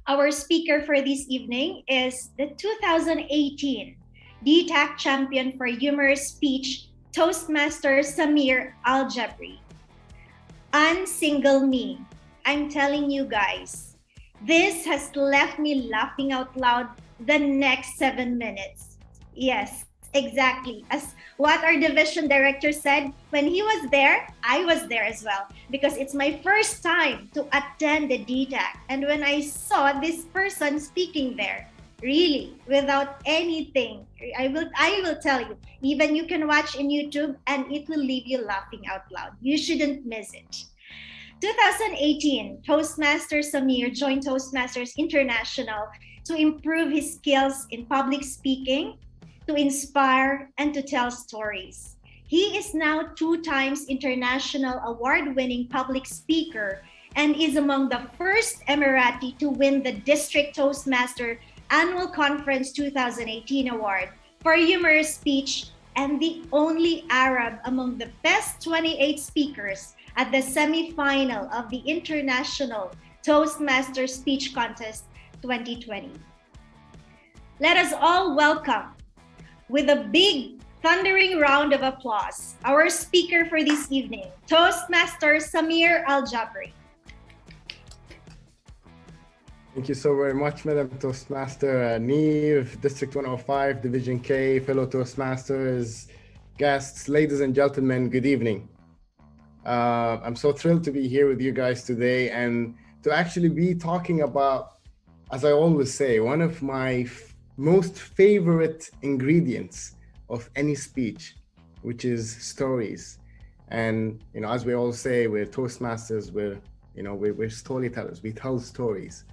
Our speaker for this evening is the 2018 DTAC champion for humorous speech, Toastmaster Samir Al-Jabri. Unsingle me. I'm telling you guys, this has left me laughing out loud the next 7 minutes. Yes, exactly. As what our division director said, when he was there, I was there as well because it's my first time to attend the DTAC. And when I saw this person speaking there, really, without anything, I will tell you, even you can watch in YouTube and it will leave you laughing out loud. You shouldn't miss it. 2018, Toastmaster Samir joined Toastmasters International to improve his skills in public speaking, to inspire, and to tell stories. He is now 2 times international award-winning public speaker and is among the first Emirati to win the District Toastmaster Annual Conference 2018 award for humorous speech and the only Arab among the best 28 speakers at the semi-final of the International Toastmaster Speech Contest 2020. Let us all welcome, with a big thundering round of applause, our speaker for this evening, Toastmaster Samir Al-Jabri. Thank you so very much, Madam Toastmaster Neve, District 105, Division K, fellow Toastmasters, guests, ladies and gentlemen, good evening. I'm so thrilled to be here with you guys today and to actually be talking about, as I always say, one of my most favorite ingredients of any speech, which is stories. And, as we all say, we're Toastmasters, we're storytellers, we tell stories.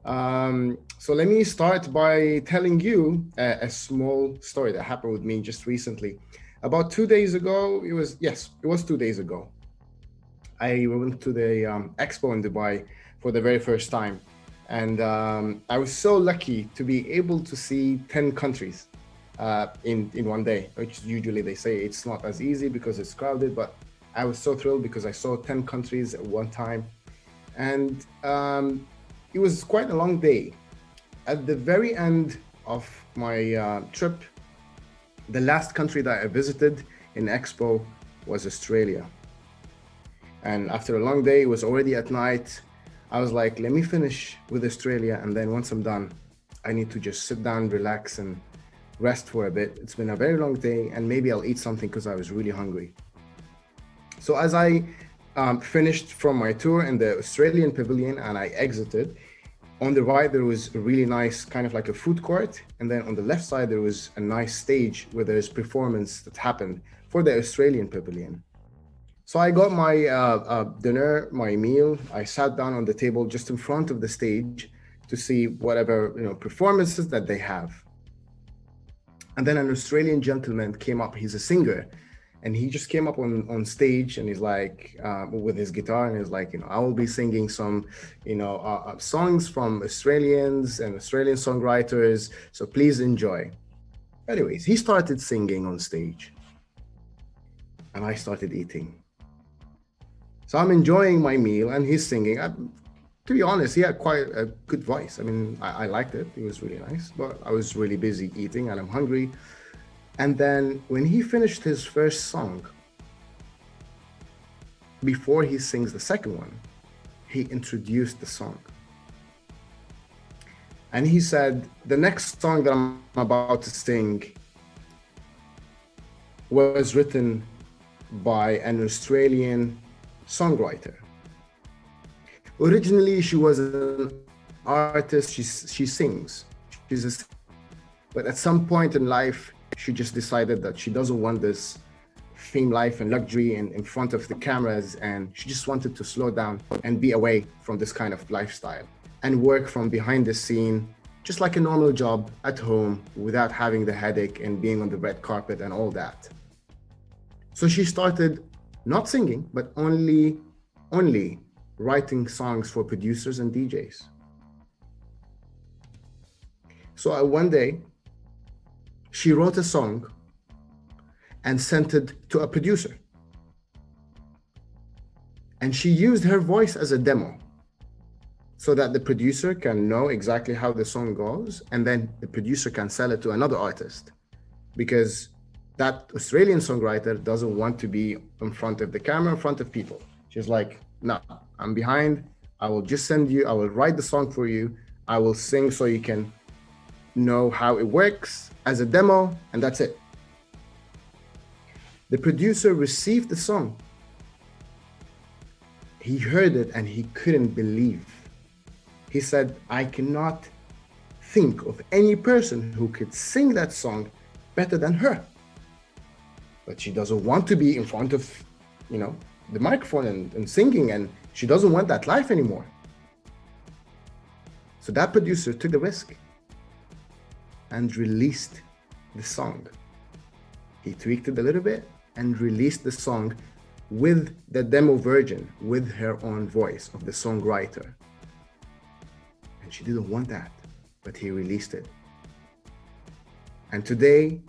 So let me start by telling you a small story that happened with me just recently. About 2 days ago, it was 2 days ago. I went to the expo in Dubai for the very first time. And I was so lucky to be able to see 10 countries in one day, which usually they say it's not as easy because it's crowded, but I was so thrilled because I saw 10 countries at one time. And it was quite a long day. At the very end of my trip, the last country that I visited in Expo was Australia. And after a long day, it was already at night. I was like, let me finish with Australia. And then once I'm done, I need to just sit down, relax, and rest for a bit. It's been a very long day, and maybe I'll eat something because I was really hungry. So as I finished from my tour in the Australian pavilion and I exited, on the right, there was a really nice kind of like a food court. And then on the left side, there was a nice stage where there's performance that happened for the Australian pavilion. So I got my dinner, my meal. I sat down on the table just in front of the stage to see whatever performances that they have. And then an Australian gentleman came up. He's a singer. And he just came up on stage and he's like, with his guitar, and he's like, I will be singing some, songs from Australians and Australian songwriters. So please enjoy. Anyways, he started singing on stage and I started eating. So I'm enjoying my meal and he's singing. To be honest, he had quite a good voice. I mean, I liked it. It was really nice, but I was really busy eating and I'm hungry. And then when he finished his first song, before he sings the second one, he introduced the song. And he said, the next song that I'm about to sing was written by an Australian songwriter. Originally, she was an artist, she sings. But at some point in life, she just decided that she doesn't want this fame life and luxury in front of the cameras, and she just wanted to slow down and be away from this kind of lifestyle and work from behind the scene, just like a normal job at home without having the headache and being on the red carpet and all that. So she started not singing, but only writing songs for producers and DJs. So one day, she wrote a song and sent it to a producer. And she used her voice as a demo. so that the producer can know exactly how the song goes, and then the producer can sell it to another artist. Because that Australian songwriter doesn't want to be in front of the camera, in front of people. She's like, no, I'm behind. I will just send you, I will write the song for you. I will sing so you can know how it works as a demo, and that's it. The producer received the song. He heard it and he couldn't believe. He said, I cannot think of any person who could sing that song better than her. But she doesn't want to be in front of, the microphone and singing, and she doesn't want that life anymore. So that producer took the risk and released the song. He tweaked it a little bit and released the song with the demo version, with her own voice of the songwriter. And she didn't want that, but he released it. And today,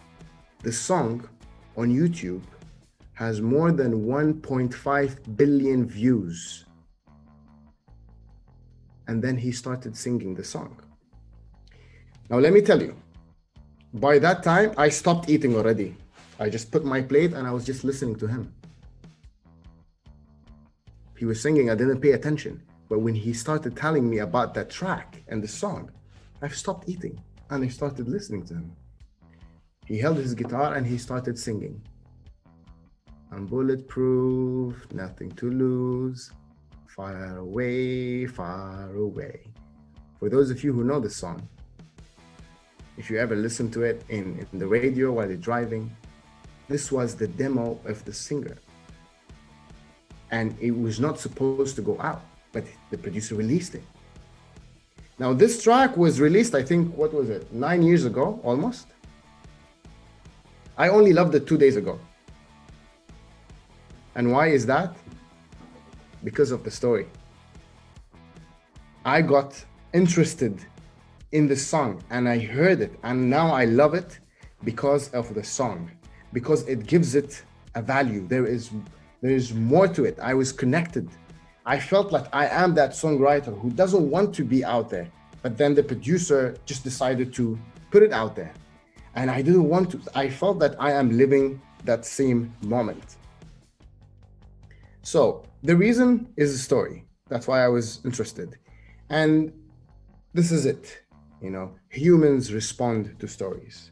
the song on YouTube has more than 1.5 billion views. And then he started singing the song. Now, let me tell you, by that time, I stopped eating already. I just put my plate and I was just listening to him. He was singing, I didn't pay attention. But when he started telling me about that track and the song, I've stopped eating and I started listening to him. He held his guitar and he started singing. I'm bulletproof, nothing to lose, far away, far away. For those of you who know the song, if you ever listen to it in the radio while you're driving, this was the demo of the singer. And it was not supposed to go out, but the producer released it. Now this track was released, I think, 9 years ago, almost. I only loved it 2 days ago. And why is that? Because of the story. I got interested in the song and I heard it, and now I love it because of the song, because it gives it a value. There is more to it. I was connected. I felt like I am that songwriter who doesn't want to be out there, but then the producer just decided to put it out there. And I didn't want to. I felt that I am living that same moment. So the reason is the story. That's why I was interested. And this is it. Humans respond to stories.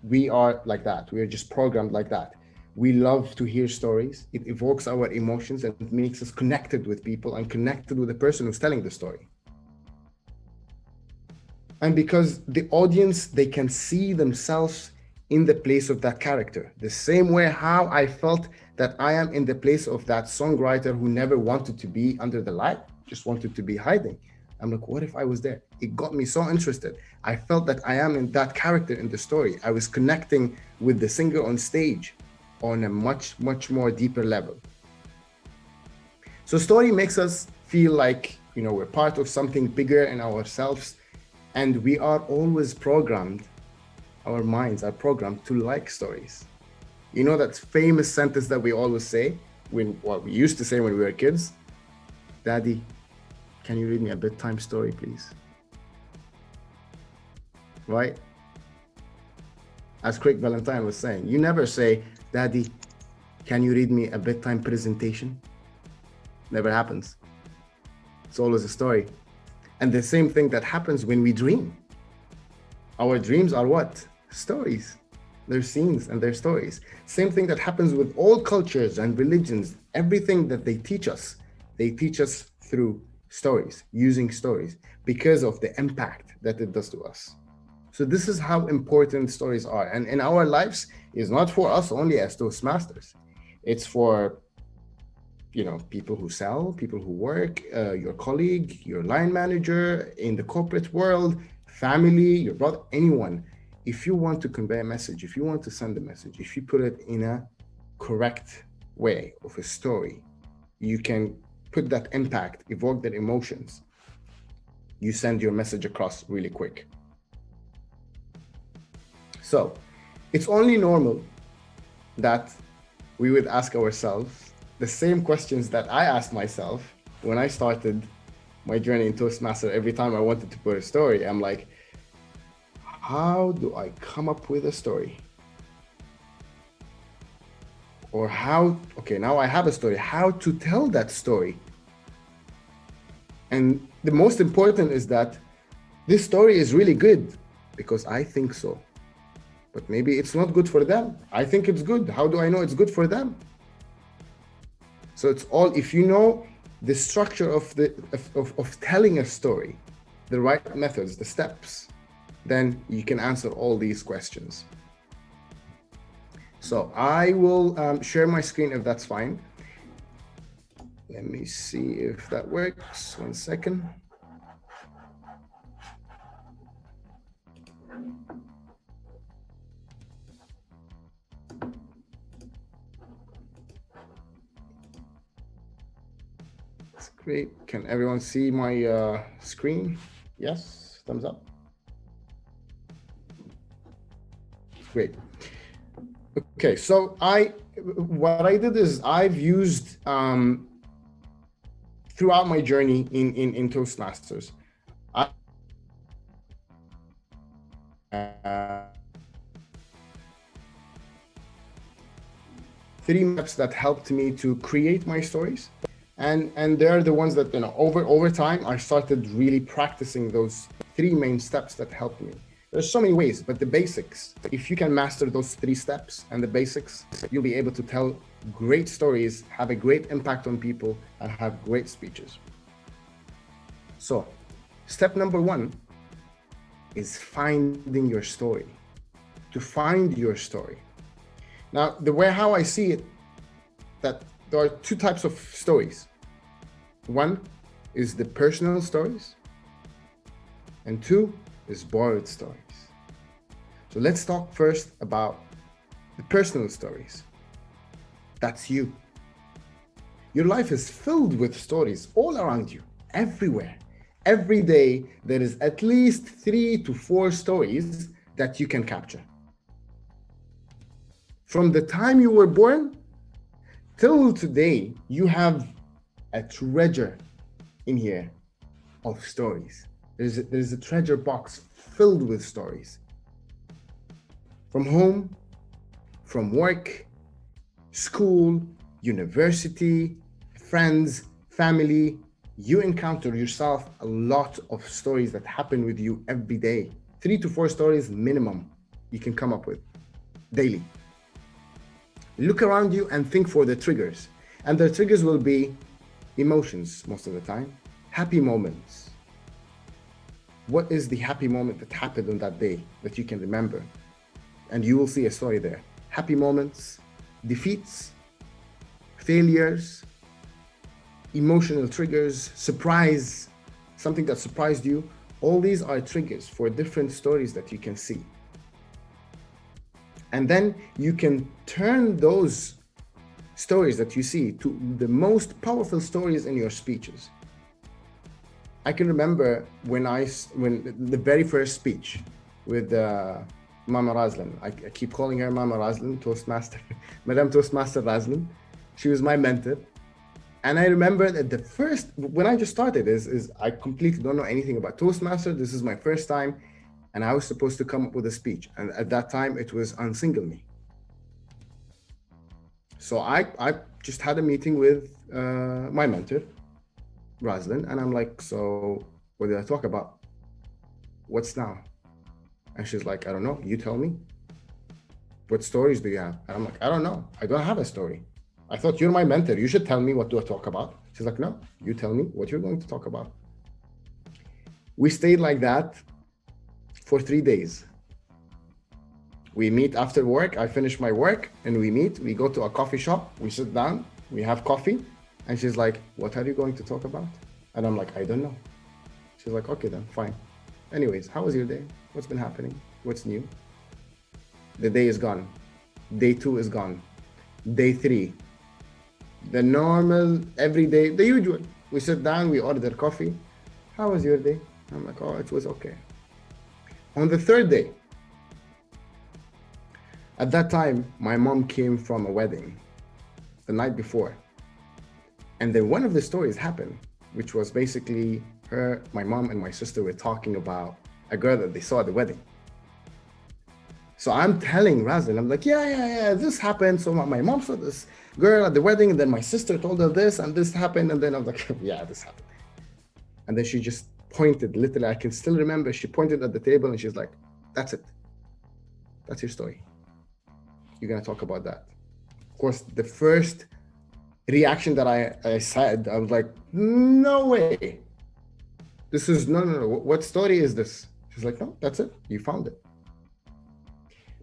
We are like that. We are just programmed like that. We love to hear stories. It evokes our emotions and it makes us connected with people and connected with the person who's telling the story. And because the audience, they can see themselves in the place of that character. The same way how I felt that I am in the place of that songwriter who never wanted to be under the light, just wanted to be hiding. I'm like, what if I was there? It got me so interested. I felt that I am in that character in the story. I was connecting with the singer on stage on a much, much more deeper level. So story makes us feel like, we're part of something bigger in ourselves, and we are always programmed, our minds are programmed to like stories. That famous sentence that we always say, we used to say when we were kids, Daddy, can you read me a bedtime story, please? Right? As Craig Valentine was saying, you never say, Daddy, can you read me a bedtime presentation? Never happens. It's always a story. And the same thing that happens when we dream. Our dreams are what? Stories. They're scenes and they're stories. Same thing that happens with all cultures and religions. Everything that they teach us through stories, using stories, because of the impact that it does to us. So this is how important stories are. And in our lives, it's not for us only as Toastmasters. It's for, people who sell, people who work, your colleague, your line manager, in the corporate world, family, your brother, anyone. If you want to convey a message, if you want to send a message, if you put it in a correct way of a story, you can put that impact, evoke that emotions. You send your message across really quick. So it's only normal that we would ask ourselves the same questions that I asked myself when I started my journey in Toastmaster, every time I wanted to put a story, I'm like, how do I come up with a story? Or how, okay, now I have a story, how to tell that story? And the most important is that this story is really good because I think so. But maybe it's not good for them. I think it's good. How do I know it's good for them? So it's all, if you know the structure of telling a story, the right methods, the steps, then you can answer all these questions. So I will share my screen if that's fine. Let me see if that works. 1 second. That's great. Can everyone see my screen? Yes, thumbs up. Great. Okay, so what I did is I've used throughout my journey in Toastmasters, three maps that helped me to create my stories, and they're the ones that, you know, over time I started really practicing those three main steps that helped me. There's so many ways, but the basics, if you can master those three steps and the basics, you'll be able to tell great stories, have a great impact on people, and have great speeches. So, step number one is finding your story. To find your story. Now, the way how I see it, that there are two types of stories. One is the personal stories, and two is borrowed stories. So let's talk first about the personal stories. That's you. Your life is filled with stories all around you, everywhere. Every day, there is at least 3 to 4 stories that you can capture. From the time you were born till today, you have a treasure in here of stories. There's a treasure box filled with stories. From home, from work, school, university, friends, family, you encounter yourself a lot of stories that happen with you every day. 3 to 4 stories minimum you can come up with daily. Look around you and think for the triggers. And the triggers will be emotions most of the time, happy moments. What is the happy moment that happened on that day that you can remember? And you will see a story there. Happy moments, defeats, failures, emotional triggers, surprise, something that surprised you. All these are triggers for different stories that you can see. And then you can turn those stories that you see to the most powerful stories in your speeches. I can remember when the very first speech with Mama Razlan. I keep calling her Mama Razlan, Toastmaster, Madame Toastmaster Razlan. She was my mentor. And I remember that the first, when I just started, is I completely don't know anything about Toastmaster. This is my first time. And I was supposed to come up with a speech. And at that time, it was Unsingle Me. So I just had a meeting with my mentor, Razlan. And I'm like, so what did I talk about? What's now? And she's like, I don't know. You tell me. What stories do you have? And I'm like, I don't know. I don't have a story. I thought you're my mentor. You should tell me what to talk about. She's like, no, you tell me what you're going to talk about. We stayed like that for 3 days. We meet after work. I finish my work and we meet. We go to a coffee shop. We sit down. We have coffee. And she's like, what are you going to talk about? And I'm like, I don't know. She's like, okay, then fine. Anyways, how was your day? What's been happening? What's new? The day is gone. Day 2 is gone. Day 3. The normal, everyday, the usual. We sit down, we order coffee. How was your day? I'm like, oh, it was okay. On the 3rd day, at that time, my mom came from a wedding the night before. And then one of the stories happened, which was basically my mom and my sister were talking about a girl that they saw at the wedding. So I'm telling Razin, I'm like, yeah, this happened. So my mom saw this girl at the wedding, and then my sister told her this, and this happened. And then I was like, yeah, this happened. And then she just pointed, literally, I can still remember, she pointed at the table and she's like, that's it. That's your story. You're going to talk about that. Of course, the first reaction that I said, I was like, no way. This is, no. What story is this? She's like, no, that's it. You found it.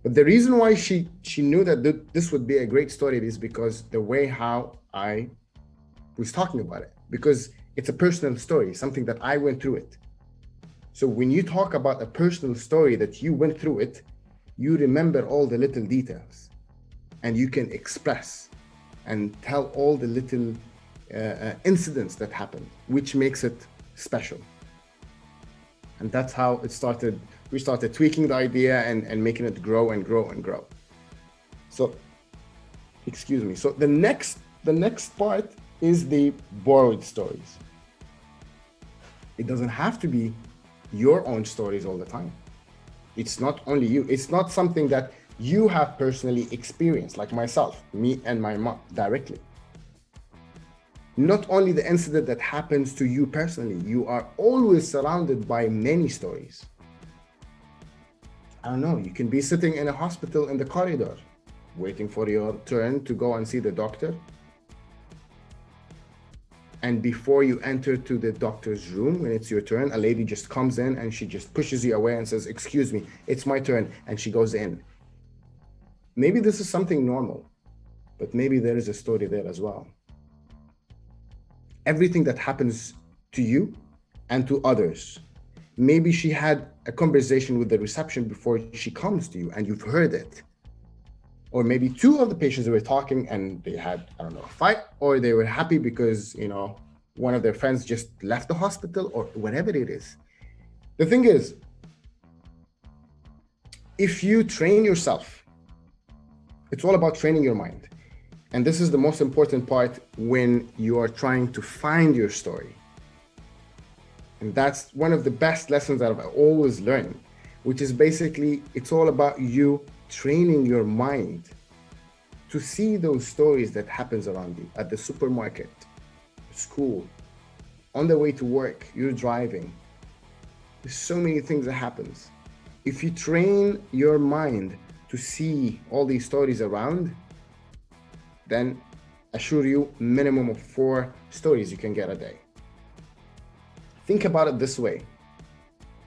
But the reason why she knew that this would be a great story is because the way how I was talking about it, because it's a personal story, something that I went through it. So when you talk about a personal story that you went through it, you remember all the little details and you can express and tell all the little incidents that happened, which makes it special. And that's how it started. We started tweaking the idea and making it grow and grow and grow. So, excuse me. So the next part is the borrowed stories. It doesn't have to be your own stories all the time. It's not only you. It's not something that you have personally experienced, like myself, me and my mom directly. Not only the incident that happens to you personally, you are always surrounded by many stories. I don't know, you can be sitting in a hospital in the corridor, waiting for your turn to go and see the doctor. And before you enter to the doctor's room, when it's your turn, a lady just comes in and she just pushes you away and says, excuse me, it's my turn. And she goes in. Maybe this is something normal, but maybe there is a story there as well. Everything that happens to you and to others. Maybe she had a conversation with the reception before she comes to you and you've heard it. Or maybe two of the patients were talking and they had, I don't know, a fight, or they were happy because, one of their friends just left the hospital or whatever it is. The thing is, if you train yourself, it's all about training your mind. And this is the most important part when you are trying to find your story. And that's one of the best lessons that I've always learned, which is basically, it's all about you training your mind to see those stories that happens around you at the supermarket, school, on the way to work, you're driving. There's so many things that happens. If you train your mind to see all these stories around, then assure you minimum of 4 stories you can get a day. Think about it this way.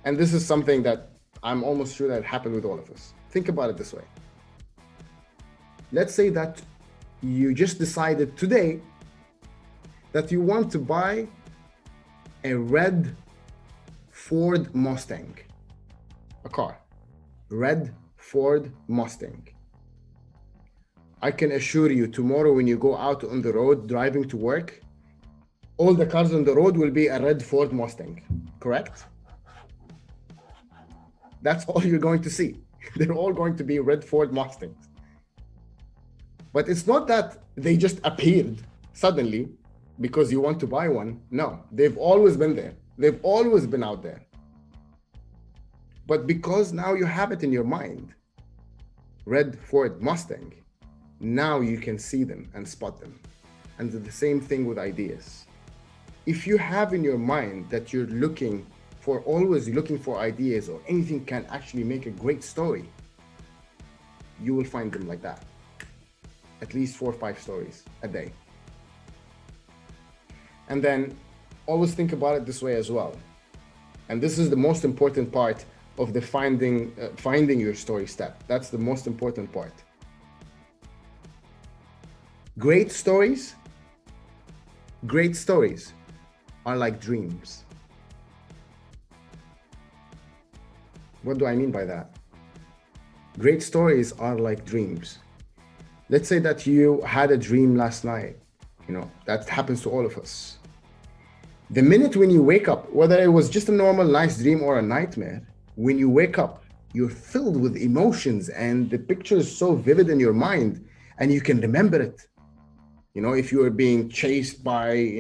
And this is something that I'm almost sure that happened with all of us. Think about it this way. Let's say that you just decided today that you want to buy a red Ford Mustang, a car, red Ford Mustang. I can assure you tomorrow when you go out on the road driving to work, all the cars on the road will be a red Ford Mustang, correct? That's all you're going to see. They're all going to be red Ford Mustangs. But it's not that they just appeared suddenly because you want to buy one. No, they've always been there. They've always been out there. But because now you have it in your mind, red Ford Mustang, now you can see them and spot them. And the same thing with ideas. If you have in your mind that you're always looking for ideas or anything can actually make a great story, you will find them like that. At least 4 or 5 stories a day. And then always think about it this way as well. And this is the most important part of the finding your story step. That's the most important part. Great stories are like dreams. What do I mean by that? Great stories are like dreams. Let's say that you had a dream last night. That happens to all of us. The minute when you wake up, whether it was just a normal nice dream or a nightmare, when you wake up, you're filled with emotions and the picture is so vivid in your mind and you can remember it. You know, if you were being chased by,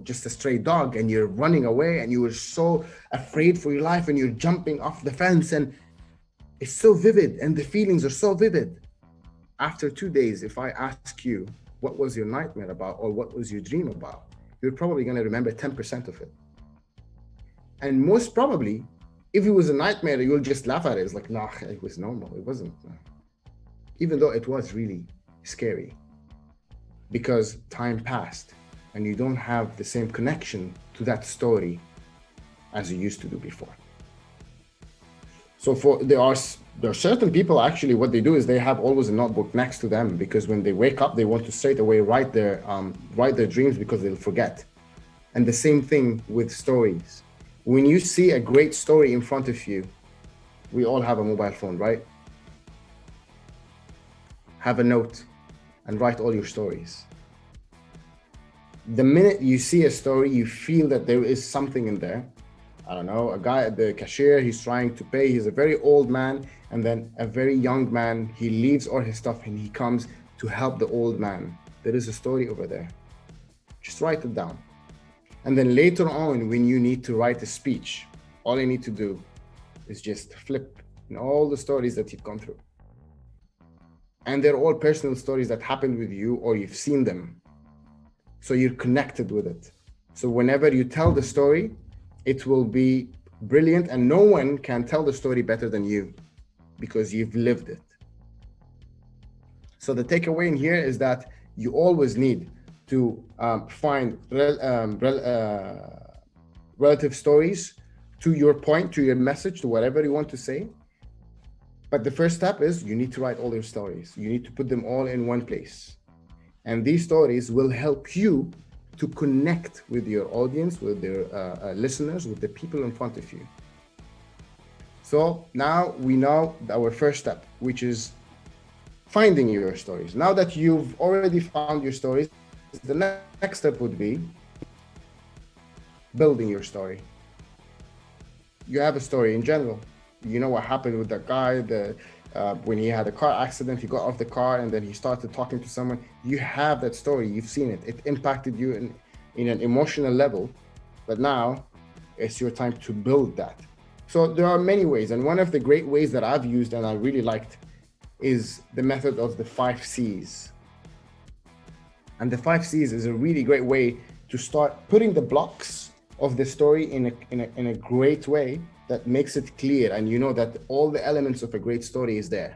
just a stray dog and you're running away and you were so afraid for your life and you're jumping off the fence, and it's so vivid and the feelings are so vivid. After 2 days, if I ask you, what was your nightmare about or what was your dream about? You're probably going to remember 10% of it. And most probably, if it was a nightmare, you'll just laugh at it. It's like, nah, it was normal. It wasn't. Even though it was really scary, because time passed and you don't have the same connection to that story as you used to do before. So there are certain people, actually what they do is they have always a notebook next to them, because when they wake up they want to straight away write their dreams, because they'll forget. And the same thing with stories. When you see a great story in front of you, we all have a mobile phone, right? Have a note and write all your stories. The minute you see a story, you feel that there is something in there. I don't know, a guy at the cashier, he's trying to pay, he's a very old man, and then a very young man, he leaves all his stuff and he comes to help the old man. There is a story over there. Just write it down. And then later on, when you need to write a speech, all you need to do is just flip all the stories that you've gone through. And they're all personal stories that happened with you or you've seen them. So you're connected with it. So whenever you tell the story, it will be brilliant, and no one can tell the story better than you because you've lived it. So the takeaway in here is that you always need to find relative stories to your point, to your message, to whatever you want to say. But the first step is you need to write all your stories. You need to put them all in one place. And these stories will help you to connect with your audience, with your listeners, with the people in front of you. So now we know our first step, which is finding your stories. Now that you've already found your stories, the next step would be building your story. You have a story in general. You know what happened with that guy, when he had a car accident, he got off the car and then he started talking to someone. You have that story, you've seen it. It impacted you in an emotional level, but now it's your time to build that. So there are many ways, and one of the great ways that I've used and I really liked is the method of the 5 C's. And the 5 C's is a really great way to start putting the blocks of the story in a great way that makes it clear, and you know that all the elements of a great story is there.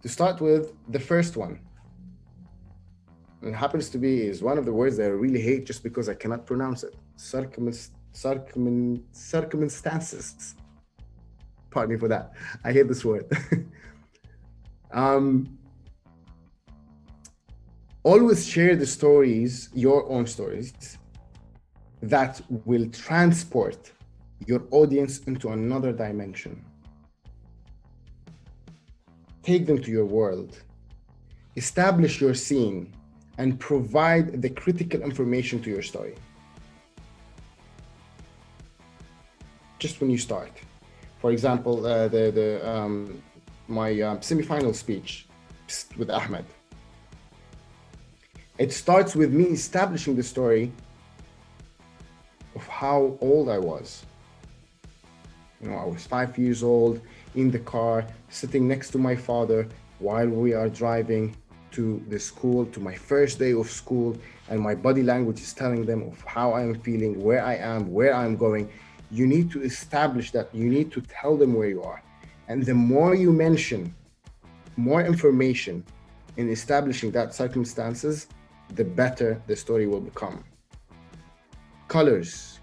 To start with, the first one, it happens to be is one of the words that I really hate just because I cannot pronounce it. Circumstances. Pardon me for that. I hate this word. Always share the stories, your own stories, that will transport your audience into another dimension. Take them to your world. Establish your scene and provide the critical information to your story. Just when you start. For example, my semi-final speech with Ahmed. It starts with me establishing the story of how old I was. I was 5 years old in the car, sitting next to my father while we are driving to the school, to my first day of school, and my body language is telling them of how I am feeling, where I am, where I'm going. You need to establish that. You need to tell them where you are. And the more you mention more information in establishing that circumstances, the better the story will become. Colors,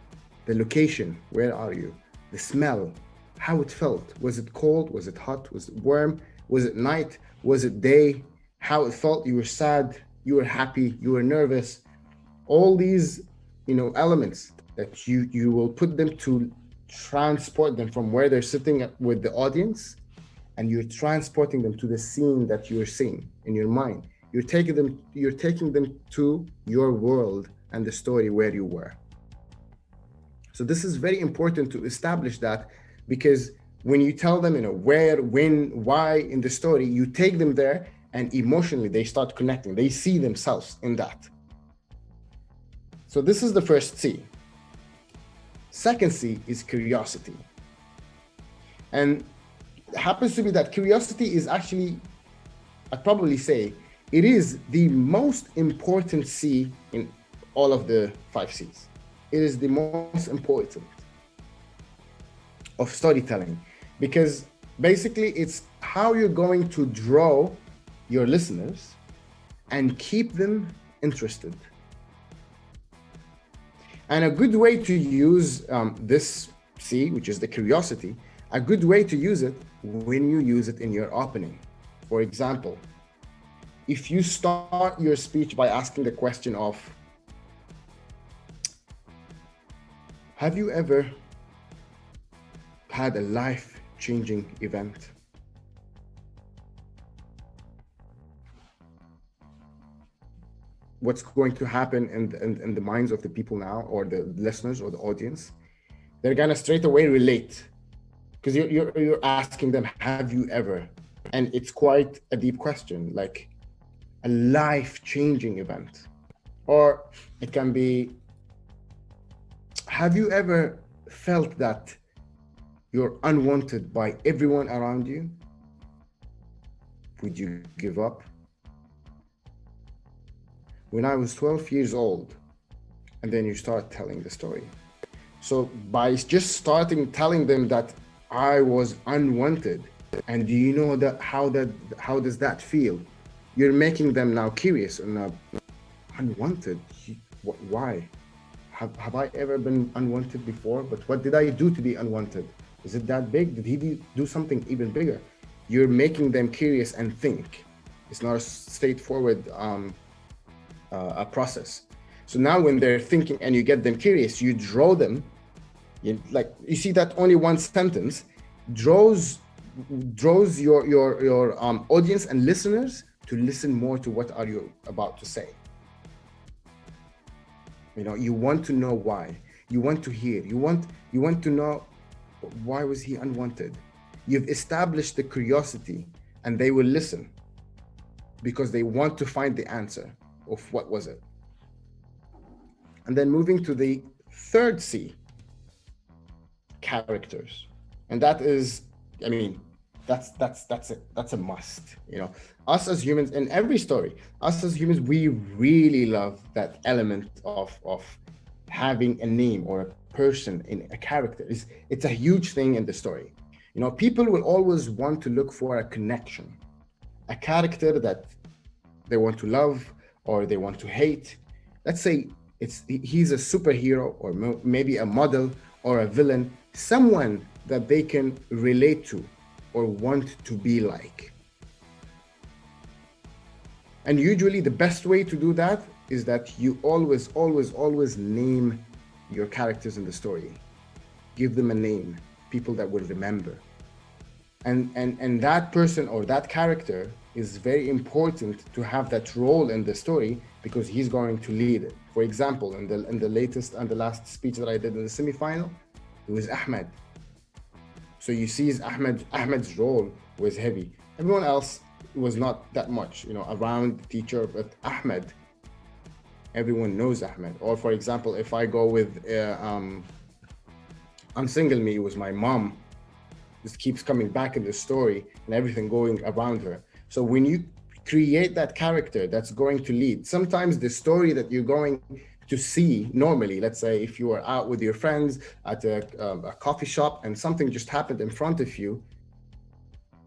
the location, where are you? The smell, how it felt. Was it cold? Was it hot? Was it warm? Was it night? Was it day? How it felt? You were sad, you were happy, you were nervous. All these, elements that you will put them to transport them from where they're sitting with the audience, and you're transporting them to the scene that you're seeing in your mind. You're taking them to your world and the story where you were. So this is very important to establish that, because when you tell them, where, when, why in the story, you take them there and emotionally they start connecting. They see themselves in that. So this is the first C. Second C is curiosity. And it happens to be that curiosity is actually, I'd probably say, it is the most important C in all of the 5 C's. It is the most important of storytelling, because basically it's how you're going to draw your listeners and keep them interested. And a good way to use this C, which is the curiosity, a good way to use it when you use it in your opening. For example, if you start your speech by asking the question of, have you ever had a life-changing event? What's going to happen in the minds of the people now, or the listeners or the audience? They're gonna straight away relate, because you're asking them, have you ever? And it's quite a deep question, like a life-changing event. Or it can be, have you ever felt that you're unwanted by everyone around you? Would you give up? When I was 12 years old, and then you start telling the story. So by just starting telling them that I was unwanted, and do you know that how does that feel? You're making them now curious and unwanted. Why? Have I ever been unwanted before? But what did I do to be unwanted? Is it that big? Did he do something even bigger? You're making them curious and think. It's not a straightforward a process. So now when they're thinking and you get them curious, you draw them, you see that only one sentence draws your audience and listeners to listen more to what are you about to say. You want to know why. You want to hear. You want to know, why was he unwanted? You've established the curiosity, and they will listen because they want to find the answer of what was it. And then moving to the third C, characters. And that is, that's a must. Us as humans, in every story, us as humans, we really love that element of having a name or a person in a character. It's a huge thing in the story. People will always want to look for a connection, a character that they want to love or they want to hate. Let's say he's a superhero, or maybe a model or a villain, someone that they can relate to or want to be like. And usually the best way to do that is that you always name your characters in the story. Give them a name, people that will remember. And that person or that character is very important to have that role in the story, because he's going to lead it. For example, in the latest and the last speech that I did in the semifinal, it was Ahmed. So you see Ahmed's role was heavy. Everyone else was not that much, around the teacher, but Ahmed, everyone knows Ahmed. Or for example, if I go with Unsingle Me, was my mom. This keeps coming back in the story and everything going around her. So when you create that character that's going to lead, sometimes the story that you're going to see normally, let's say if you are out with your friends at a coffee shop and something just happened in front of you,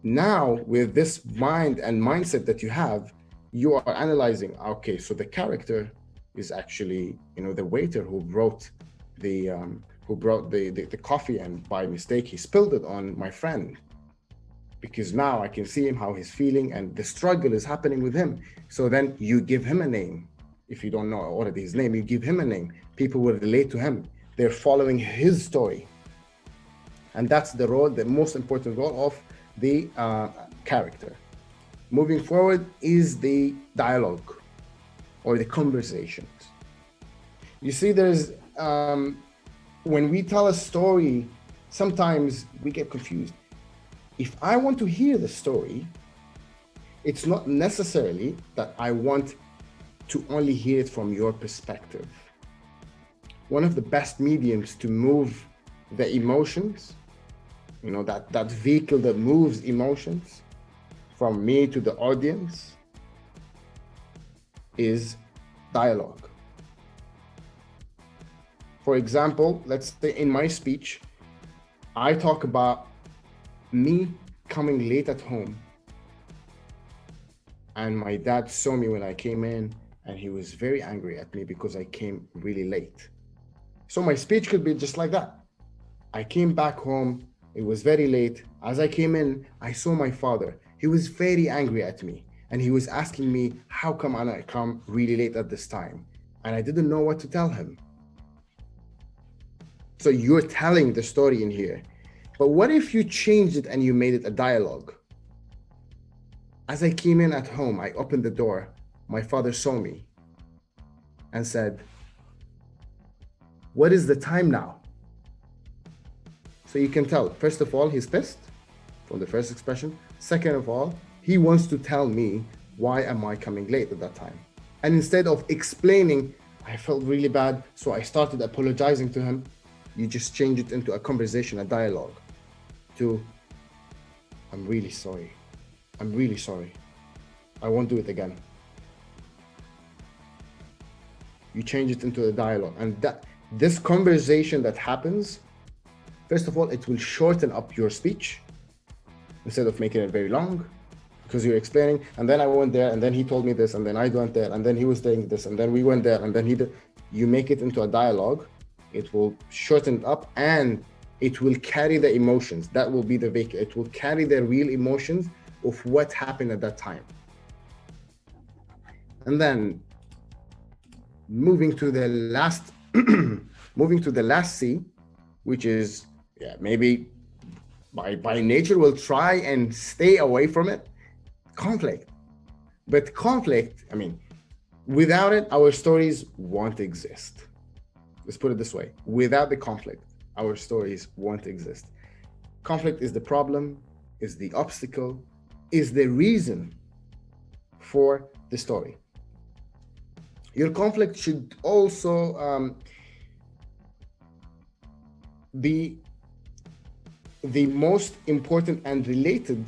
now with this mind and mindset that you have, you are analyzing, okay, so the character is actually, the waiter who brought the coffee, and by mistake he spilled it on my friend, because now I can see him, how he's feeling, and the struggle is happening with him. So then you give him a name. If you don't know already his name, you give him a name. People will relate to him. They're following his story. And that's the role, the most important role of the character. Moving forward is the dialogue or the conversations. You see, there's, when we tell a story, sometimes we get confused. If I want to hear the story, it's not necessarily that I want to only hear it from your perspective. One of the best mediums to move the emotions, that vehicle that moves emotions from me to the audience, is dialogue. For example, let's say in my speech, I talk about me coming late at home, and my dad saw me when I came in, and he was very angry at me because I came really late. So my speech could be just like that. I came back home, it was very late. As I came in, I saw my father. He was very angry at me, and he was asking me, how come I come really late at this time? And I didn't know what to tell him. So you're telling the story in here. But what if you changed it and you made it a dialogue? As I came in at home, I opened the door. My father saw me and said, what is the time now? So you can tell, first of all, he's pissed from the first expression. Second of all, he wants to tell me, why am I coming late at that time? And instead of explaining, I felt really bad, so I started apologizing to him, you just change it into a conversation, a dialogue, to, I'm really sorry. I'm really sorry. I won't do it again. You change it into a dialogue. And this conversation that happens, first of all, it will shorten up your speech instead of making it very long, because you're explaining, and then I went there, and then he told me this, and then I went there, and then he was saying this, and then we went there, and then he did. You make it into a dialogue, it will shorten it up, and it will carry the emotions. That will be the vehicle. It will carry the real emotions of what happened at that time. And then moving to the last C, which is, maybe by nature we'll try and stay away from it, conflict. But conflict, without it, our stories won't exist. Let's put it this way. Without the conflict, our stories won't exist. Conflict is the problem, is the obstacle, is the reason for the story. Your conflict should also be the most important and related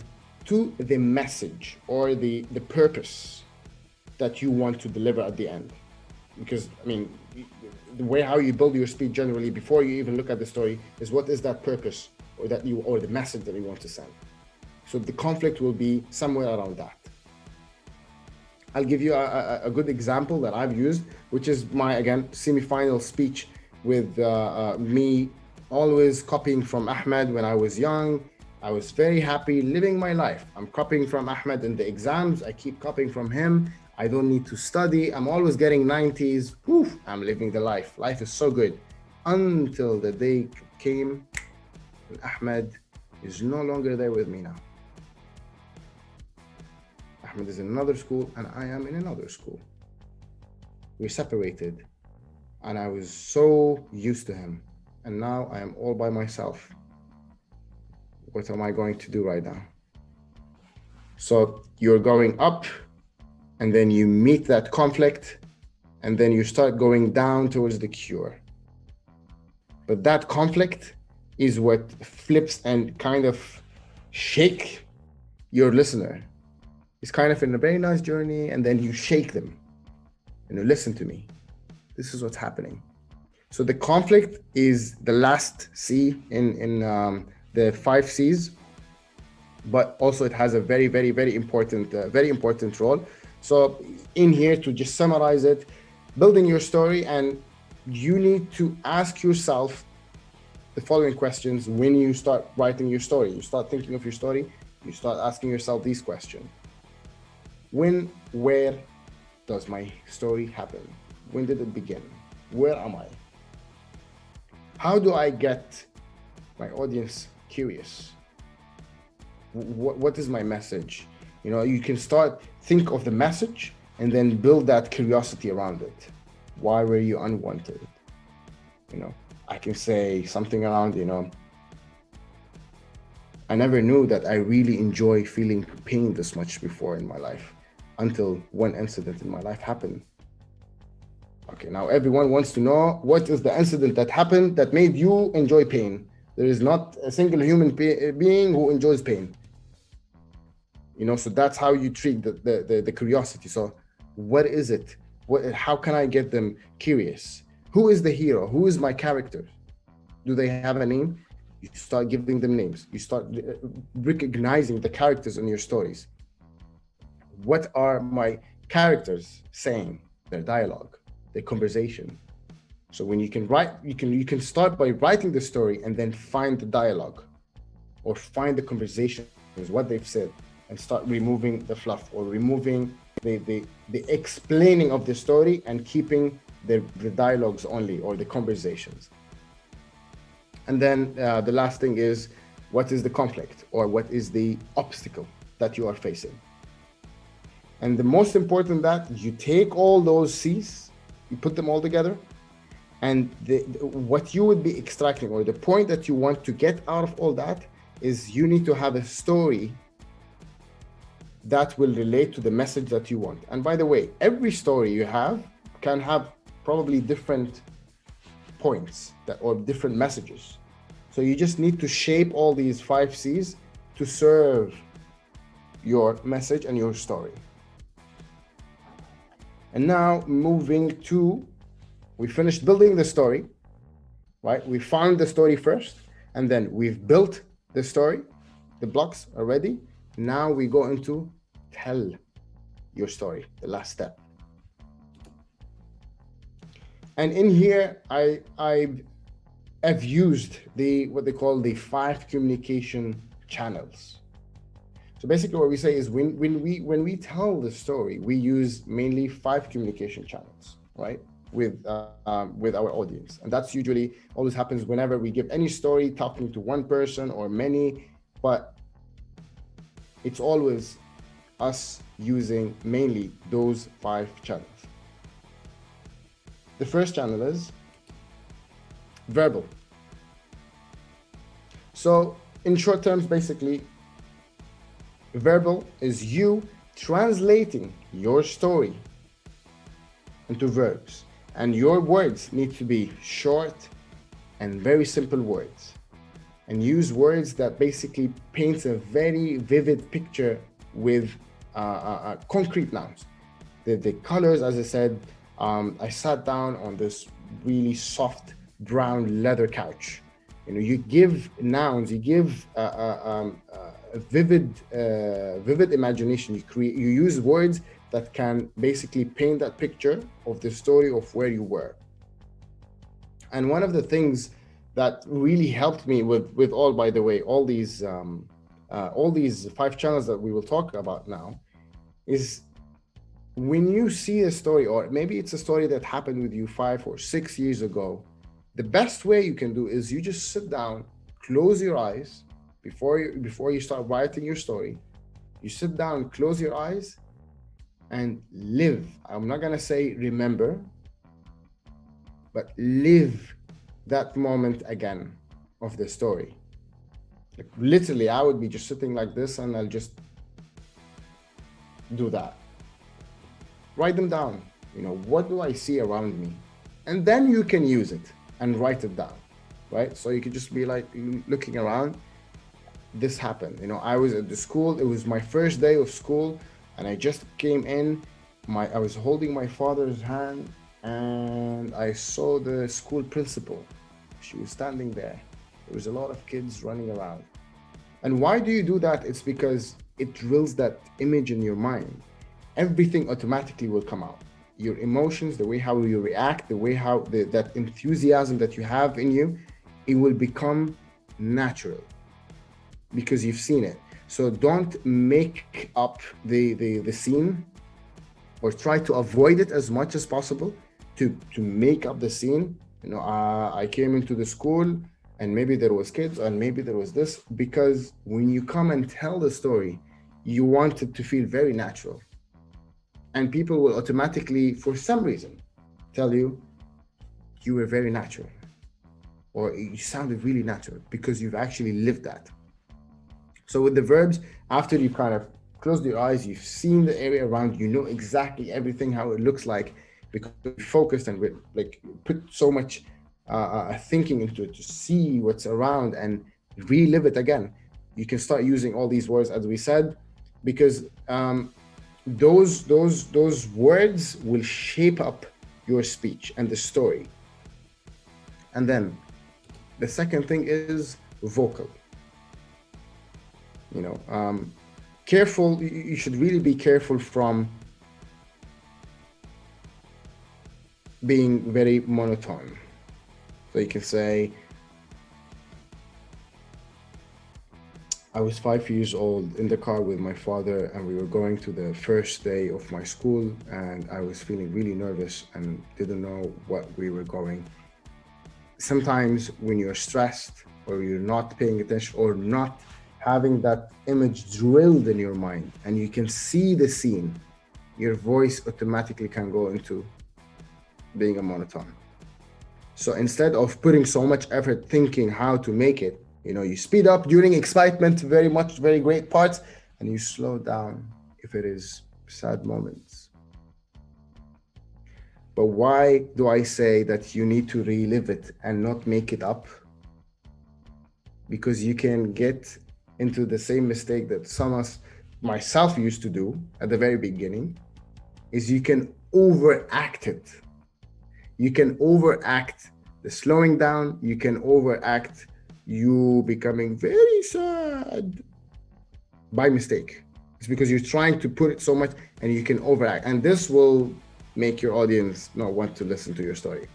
to the message or the purpose that you want to deliver at the end. Because, the way how you build your speech generally before you even look at the story is, what is that purpose or the message that you want to send? So the conflict will be somewhere around that. I'll give you a good example that I've used, which is my, again, semi-final speech with me always copying from Ahmed when I was young. I was very happy living my life. I'm copying from Ahmed in the exams. I keep copying from him. I don't need to study. I'm always getting 90s. Woof, I'm living the life. Life is so good. Until the day came when Ahmed is no longer there with me now. Ahmed is in another school and I am in another school. We're separated and I was so used to him. And now I am all by myself. What am I going to do right now? So you're going up and then you meet that conflict and then you start going down towards the cure. But that conflict is what flips and kind of shake your listener. It's kind of in a very nice journey, and then you shake them. Listen to me. This is what's happening. So the conflict is the last C in the 5 C's, but also it has a very, very, very important role. So in here, to just summarize it, building your story, and you need to ask yourself the following questions when you start writing your story. You start thinking of your story, you start asking yourself these questions. When, where does my story happen? When did it begin? Where am I? How do I get my audience curious? What is my message? You can think of the message and then build that curiosity around it. Why were you unwanted? I can say something around, I never knew that I really enjoy feeling pain this much before in my life until one incident in my life happened. Okay, now everyone wants to know what is the incident that happened that made you enjoy pain. There is not a single human being who enjoys pain. So that's how you treat the curiosity. So what is it? How can I get them curious? Who is the hero? Who is my character? Do they have a name? You start giving them names. You start recognizing the characters in your stories. What are my characters saying? Their dialogue, their conversation. So when you can write, you can start by writing the story and then find the dialogue or find the conversations, what they've said, and start removing the fluff or removing the explaining of the story and keeping the dialogues only or the conversations. And then the last thing is, what is the conflict or what is the obstacle that you are facing? And the most important that you take all those C's, you put them all together, and what you would be extracting or the point that you want to get out of all that is you need to have a story that will relate to the message that you want. And by the way, every story you have can have probably different points or different messages. So you just need to shape all these 5 C's to serve your message and your story. And now moving to, we finished building the story, right? We found the story first, and then we've built the story. The blocks are ready. Now we go into tell your story, the last step. And in here, I've used what they call the 5 communication channels. So basically what we say is when we tell the story, we use mainly 5 communication channels, right? With our audience. And that's usually always happens whenever we give any story talking to one person or many, but it's always us using mainly those 5 channels. The first channel is verbal. So in short terms, basically, verbal is you translating your story into verbs, and your words need to be short and very simple words, and use words that basically paints a very vivid picture with concrete nouns. The colors, as I said, I sat down on this really soft brown leather couch. You give nouns, you give a vivid imagination. You use words that can basically paint that picture of the story of where you were. And one of the things that really helped me with all, by the way, all these 5 channels that we will talk about now, is when you see a story, or maybe it's a story that happened with you 5 or 6 years ago, the best way you can do is you just sit down, close your eyes before you start writing your story. You sit down, close your eyes, and live. I'm not gonna say remember, but live that moment again of the story. Like literally, I would be just sitting like this, and I'll just do that. Write them down. What do I see around me? And then you can use it and write it down, right? So you could just be like looking around. This happened. I was at the school. It was my first day of school, and I just came in. I was holding my father's hand, and I saw the school principal. She was standing there. There was a lot of kids running around. And why do you do that? It's because it drills that image in your mind. Everything automatically will come out. Your emotions, the way how you react, the way how that enthusiasm that you have in you, it will become natural because you've seen it. So don't make up the scene, or try to avoid it as much as possible to make up the scene. I came into the school and maybe there was kids and maybe there was this, because when you come and tell the story, you want it to feel very natural. And people will automatically, for some reason, tell you were very natural, or you sounded really natural, because you've actually lived that. So with the verbs, after you kind of closed your eyes, you've seen the area around, you know exactly everything how it looks like because we focused and we like put so much thinking into it to see what's around and relive it again. You can start using all these words as we said, because those words will shape up your speech and the story. And then the second thing is vocal. You know, careful. You should really be careful from being very monotone. So you can say, I was 5 years old in the car with my father, and we were going to the first day of my school, and I was feeling really nervous and didn't know what we were going. Sometimes when you're stressed or you're not paying attention or not having that image drilled in your mind and you can see the scene, your voice automatically can go into being a monotone. So instead of putting so much effort thinking how to make it, you know, you speed up during excitement, very great parts, and you slow down if it is sad moments. But why do I say that you need to relive it and not make it up? Because you can get into the same mistake that some of myself used to do at the very beginning, is you can overact it. You can overact the slowing down, you can overact you becoming very sad by mistake. It's because you're trying to put it so much and you can overact. And this will make your audience not want to listen to your story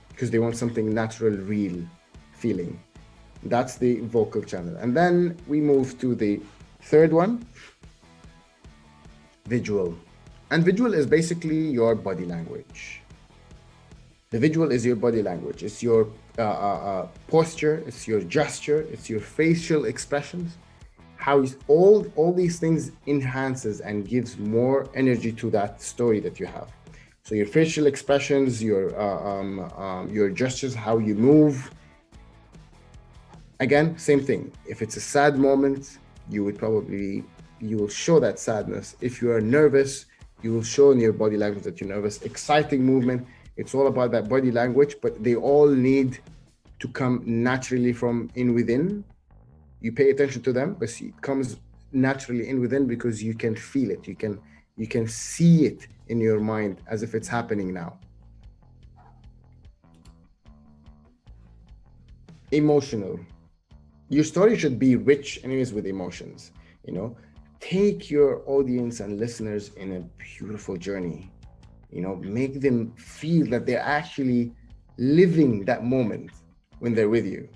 because they want something natural, real feeling. That's the vocal channel. And then we move to the third one, visual. And visual is basically your body language. The visual is your body language. It's your posture, it's your gesture, it's your facial expressions. How all these things enhances and gives more energy to that story that you have. So your facial expressions, your gestures, how you move. Again, same thing. If it's a sad moment, you will show that sadness. If you are nervous, you will show in your body language that you're nervous. Exciting movement, it's all about that body language, but they all need to come naturally from in within. You pay attention to them, but it comes naturally in within because you can feel it. You can see it in your mind as if it's happening now. Emotional. Your story should be rich anyways with emotions, you know. Take your audience and listeners in a beautiful journey, you know, make them feel that they're actually living that moment when they're with you.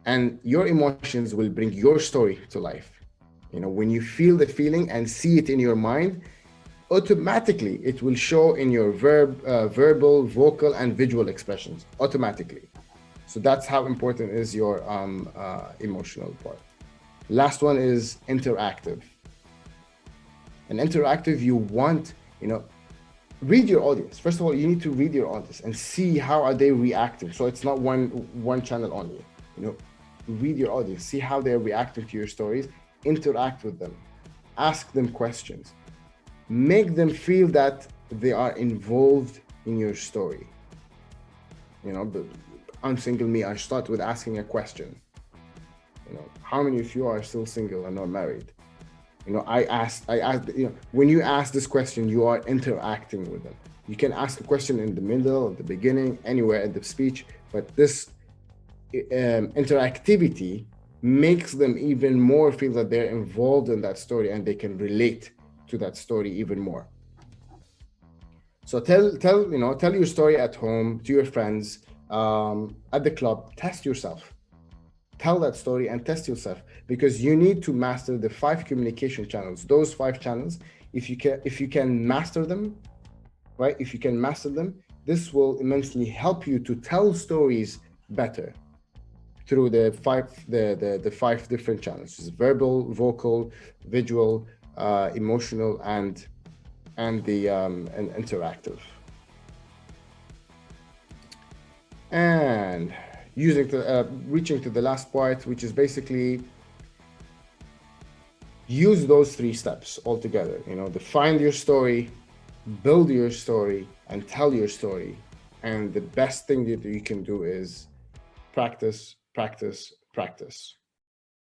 And your emotions will bring your story to life. You know, when you feel the feeling and see it in your mind, automatically it will show in your verbal, vocal, and visual expressions automatically. So that's how important is your emotional part. Last one is interactive. And interactive, you want, you know, read your audience. First of all, you need to read your audience and see how are they reacting. So it's not one channel only. You know, read your audience, see how they're reacting to your stories, interact with them, ask them questions, make them feel that they are involved in your story. You know, unsingle me, I start with asking a question. You know, how many of you are still single and not married? You know, I asked, you know, when you ask this question, you are interacting with them. You can ask a question in the middle, at the beginning, anywhere in the speech, but this interactivity makes them even more feel that they're involved in that story and they can relate to that story even more. So tell your story at home, to your friends, at the club. Test yourself. Tell that story and test yourself, because you need to master the 5 communication channels. Those 5 channels, if you can master them, right? If you can master them, this will immensely help you to tell stories better through the 5 different channels: verbal, vocal, visual, emotional, and interactive. And reaching to the last part, which is basically use those 3 steps all together. You know, define your story, build your story, and tell your story. And the best thing that you can do is practice, practice, practice.